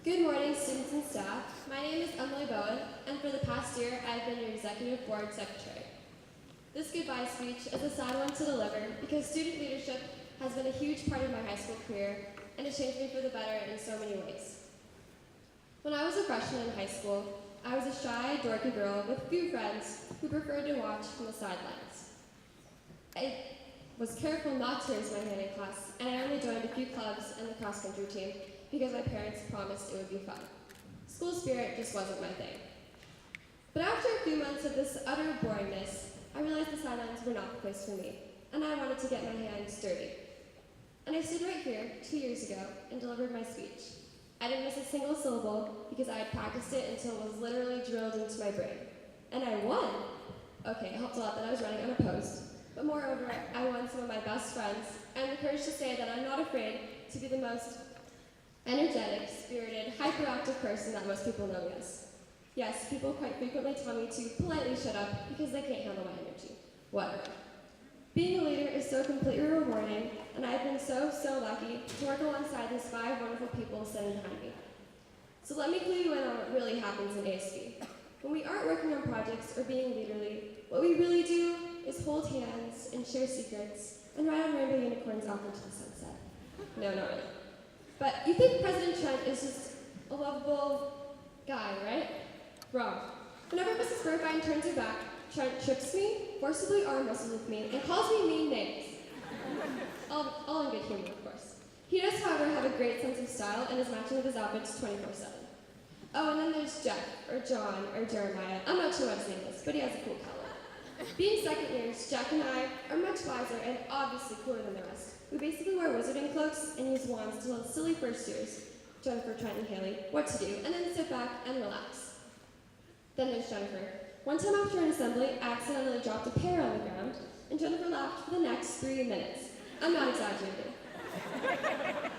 Good morning, students and staff. My name is Emily Bowen, and for the past year, I've been your Executive Board Secretary. This goodbye speech is a sad one to deliver because student leadership has been a huge part of my high school career and has changed me for the better in so many ways. When I was a freshman in high school, I was a shy, dorky girl with few friends who preferred to watch from the sidelines. I was careful not to raise my hand in class, and I only joined a few clubs and the cross-country team because my parents promised it would be fun. School spirit just wasn't my thing. But after a few months of this utter boringness, I realized the sidelines were not the place for me, and I wanted to get my hands dirty. And I stood right here 2 years ago and delivered my speech. I didn't miss a single syllable because I had practiced it until it was literally drilled into my brain. And I won! Okay, it helped a lot that I was running unopposed, but moreover, I won some of my best friends, and the courage to say that I'm not afraid to be the most energetic, spirited, hyperactive person that most people know me as. Yes, people quite frequently tell me to politely shut up because they can't handle my energy. Whatever. Being a leader is so completely rewarding, and I've been so lucky to work alongside these 5 wonderful people sitting behind me. So let me clue you in on what really happens in ASB. When we aren't working on projects or being leaderly, what we really do is hold hands and share secrets and ride on rainbow unicorns off into the sunset. No, not really. But you think President Trent is just a lovable guy, right? Wrong. Whenever Mrs. Burfine turns her back, Trent trips me, forcibly arm wrestles with me, and calls me mean names. All in good humor, of course. He does, however, have a great sense of style and is matching with his outfits 24/7. Oh, and then there's Jeff, or John, or Jeremiah. I'm not sure what his name is, but he has a cool color. Being second years, Jack and I are much wiser and obviously cooler than the rest. We basically wear wizarding cloaks and use wands to tell silly first years, Jennifer, Trent, and Haley, what to do, and then sit back and relax. Then there's Jennifer. One time after an assembly, I accidentally dropped a pear on the ground, and Jennifer laughed for the next 3 minutes. I'm not exaggerating.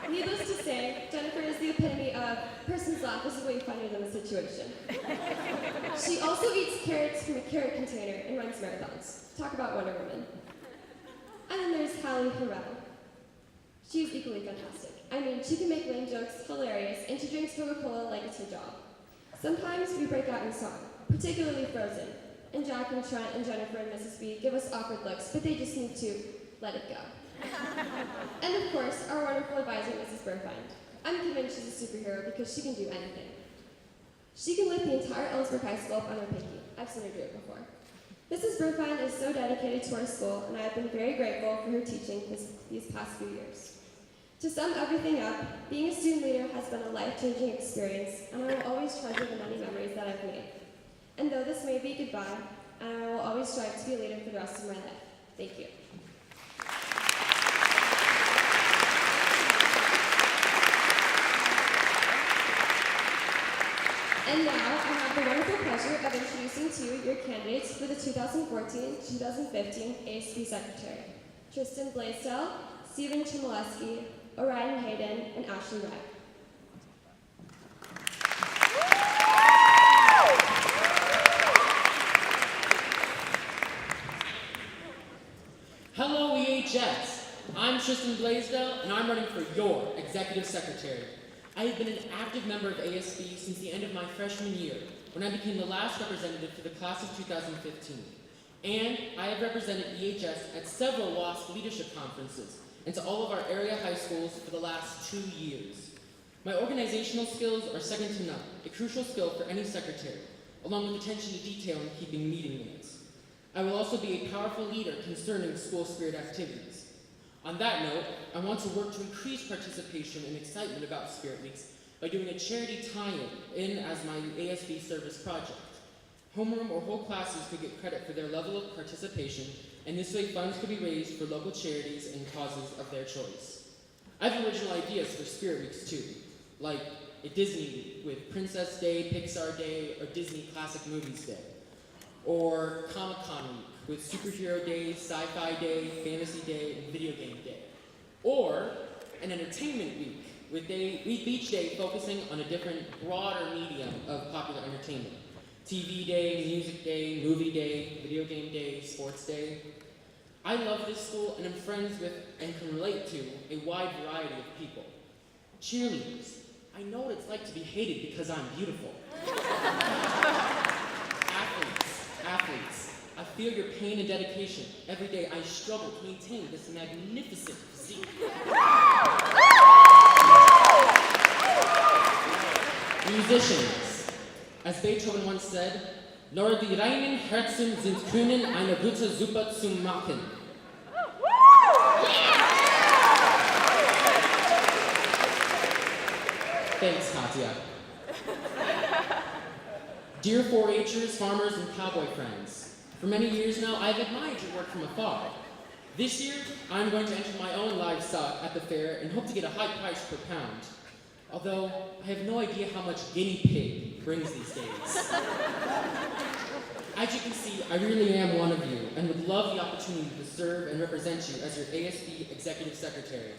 Needless to say, Jennifer is the epitome of person's laugh is way funnier than the situation. She also eats carrots from a carrot container and runs marathons. Talk about Wonder Woman. And then there's Hallie Harrell. She's equally fantastic. I mean, she can make lame jokes hilarious, and she drinks Coca-Cola like it's her job. Sometimes we break out in song, particularly Frozen, and Jack and Trent and Jennifer and Mrs. B give us awkward looks, but they just need to let it go. And of course, our wonderful advisor, Mrs. Burfine. I'm convinced she's a superhero because she can do anything. She can lift the entire Ellsworth High School up on her pinky. I've seen her do it before. Mrs. Burfine is so dedicated to our school, and I have been very grateful for her teaching these past few years. To sum everything up, being a student leader has been a life-changing experience, and I will always treasure the many memories that I've made. And though this may be goodbye, I will always strive to be a leader for the rest of my life. Thank you. And now, I have the wonderful pleasure of introducing to you your candidates for the 2014-2015 ASB Secretary. Tristan Blaisdell, Stephen Chmielewski, Orion Hayden, and Ashley Wright. Hello, EHS. I'm Tristan Blaisdell, and I'm running for your Executive Secretary. I have been an active member of ASB since the end of my freshman year, when I became the last representative for the class of 2015. And I have represented EHS at several WASP leadership conferences and to all of our area high schools for the last 2 years. My organizational skills are second to none, a crucial skill for any secretary, along with attention to detail in keeping meeting minutes. I will also be a powerful leader concerning school spirit activities. On that note, I want to work to increase participation and excitement about Spirit Weeks by doing a charity tie-in as my ASB service project. Homeroom or whole classes could get credit for their level of participation, and this way funds could be raised for local charities and causes of their choice. I have original ideas for Spirit Weeks too, like a Disney Week with Princess Day, Pixar Day, or Disney Classic Movies Day. Or Comic-Con Week with Superhero Day, Sci-Fi Day, Fantasy Day, and Video Game Day. Or an Entertainment Week with each day focusing on a different, broader medium of popular entertainment. TV Day, Music Day, Movie Day, Video Game Day, Sports Day. I love this school and am friends with and can relate to a wide variety of people. Cheerleaders, I know what it's like to be hated because I'm beautiful. Athletes, I feel your pain and dedication. Every day I struggle to maintain this magnificent physique. Musicians, as Beethoven once said, nur die reinen Herzen sind können eine gute Suppe zu machen. Thanks, Katya. Dear 4-Hers, farmers, and cowboy friends, for many years now, I've admired your work from afar. This year, I'm going to enter my own livestock at the fair and hope to get a high price per pound. Although, I have no idea how much guinea pig brings these days. As you can see, I really am one of you, and would love the opportunity to serve and represent you as your ASB Executive Secretary.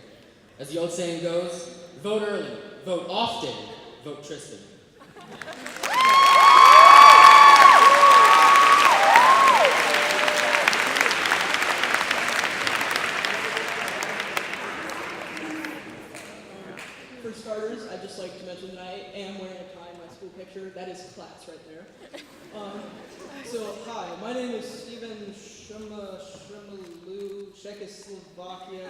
As the old saying goes, vote early, vote often, vote Tristan. For starters, I'd just like to mention that I am wearing a tie in my school picture. That is class right there. Hi, my name is Steven Shumalu, Czechoslovakia.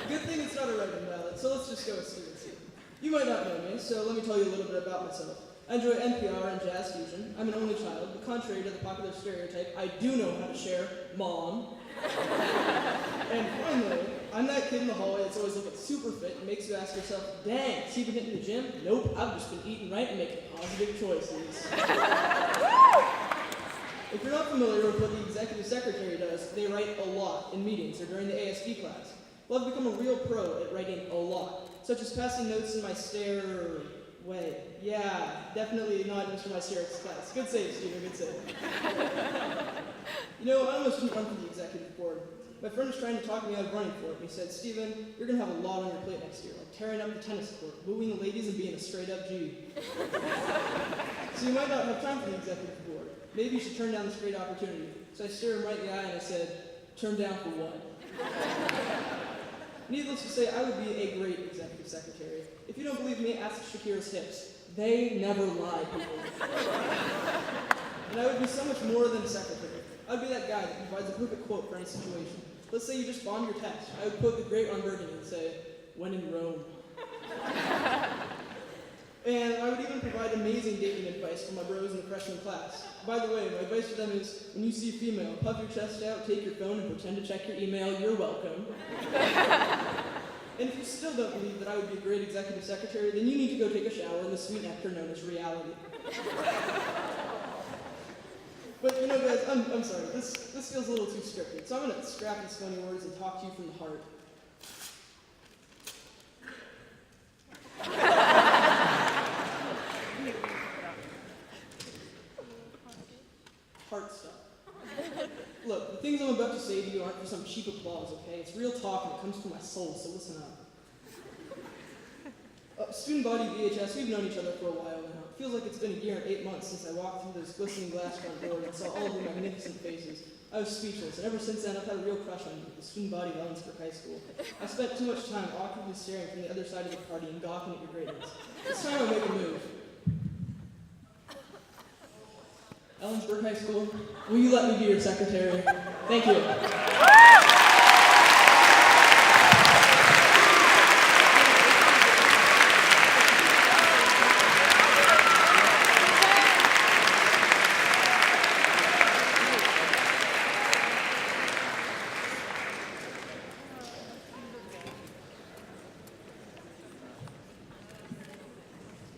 Good thing it's not a write-in ballot, so let's just go with Steven C. You might not know me, so let me tell you a little bit about myself. I enjoy NPR and jazz fusion. I'm an only child, but contrary to the popular stereotype, I do know how to share Mom. And finally, I'm that kid in the hallway that's always looking super fit and makes you ask yourself, dang, has he been hitting the gym? Nope, I've just been eating right and making positive choices. If you're not familiar with what the executive secretary does, they write a lot in meetings or during the ASB class. Well, I've become a real pro at writing a lot, such as passing notes in my stairway. Yeah, definitely not just for my stairway class. Good save, Steven, good save. You know, I almost didn't run for the executive board. My friend was trying to talk me out of running for it, and he said, Steven, you're going to have a lot on your plate next year, like tearing up the tennis court, wooing the ladies, and being a straight-up G. So you might not have time for the executive board. Maybe you should turn down this great opportunity. So I stared him right in the eye and I said, turn down for what? Needless to say, I would be a great executive secretary. If you don't believe me, ask Shakira's hips. They never lie, people. And I would be so much more than a secretary. I would be that guy that provides a perfect quote for any situation. Let's say you just bombed your test. I would quote the great Ron Burgundy and say, when in Rome. And I would even provide amazing dating advice for my bros in the freshman class. By the way, my advice to them is, when you see a female, puff your chest out, take your phone, and pretend to check your email. You're welcome. And if you still don't believe that I would be a great executive secretary, then you need to go take a shower in the sweet nectar known as reality. But you know, guys, I'm sorry, this feels a little too scripted, so I'm going to scrap these funny words and talk to you from the heart. Heart stuff. Look, the things I'm about to say to you aren't for some cheap applause, okay? It's real talk and it comes from my soul, so listen up. Student body VHS, we've known each other for a while now. It feels like it's been a year and 8 months since I walked through this glistening glass front door and saw all of your magnificent faces. I was speechless, and ever since then I've had a real crush on you, the student body of Ellensburg High School. I spent too much time awkwardly staring from the other side of the party and gawking at your greatness. It's time I make a move. Ellensburg High School, will you let me be your secretary? Thank you.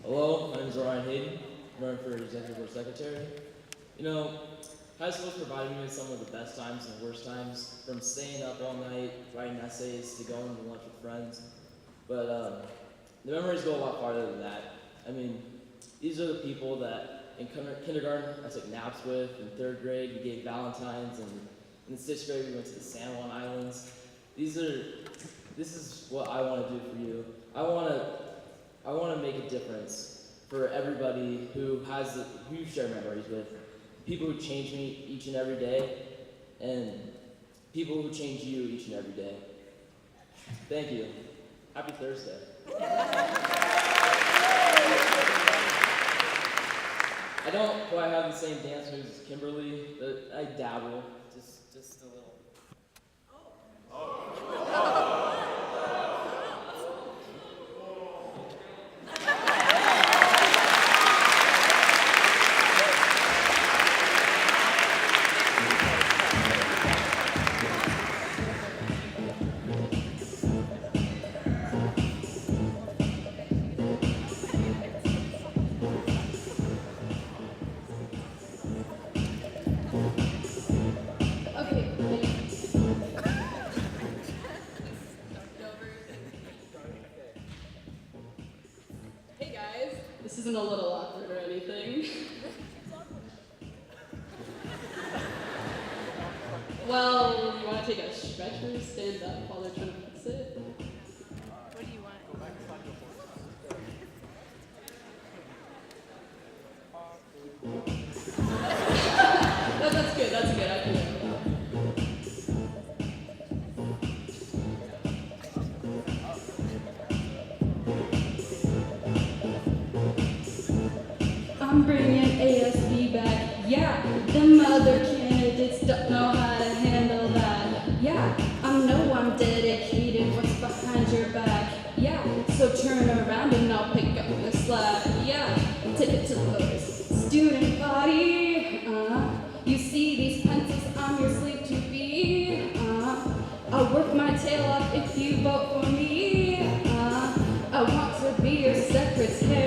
Hello, my name is Ryan Hayden. I'm running for Executive Board Secretary. You know, high school's provided me with some of the best times and the worst times, from staying up all night, writing essays, to going to lunch with friends. But the memories go a lot farther than that. I mean, these are the people that in kindergarten I took naps with, in 3rd grade we gave Valentines, and in the 6th grade we went to the San Juan Islands. This is what I want to do for you. I want to make a difference for everybody who you share memories with. People who change me each and every day, and people who change you each and every day. Thank you. Happy Thursday. I don't quite have the same dance moves as Kimberly, but I dabble, just a little. Okay, ready? Hey guys, this isn't a little awkward or anything. Well, you want to take a stretch or stand up while they're trying to fix it? What do you want? That's good, that's good. I can live with that. I'm bringing ASB back, yeah. Them other candidates don't know how to handle that, yeah. I'm dedicated, what's behind your back, yeah. So turn around and I'll pick up the slack, yeah. Take it to the voters. Student body, you see these pencils, I'm your slave to be, I'll work my tail off if you vote for me, I want to be your secretary.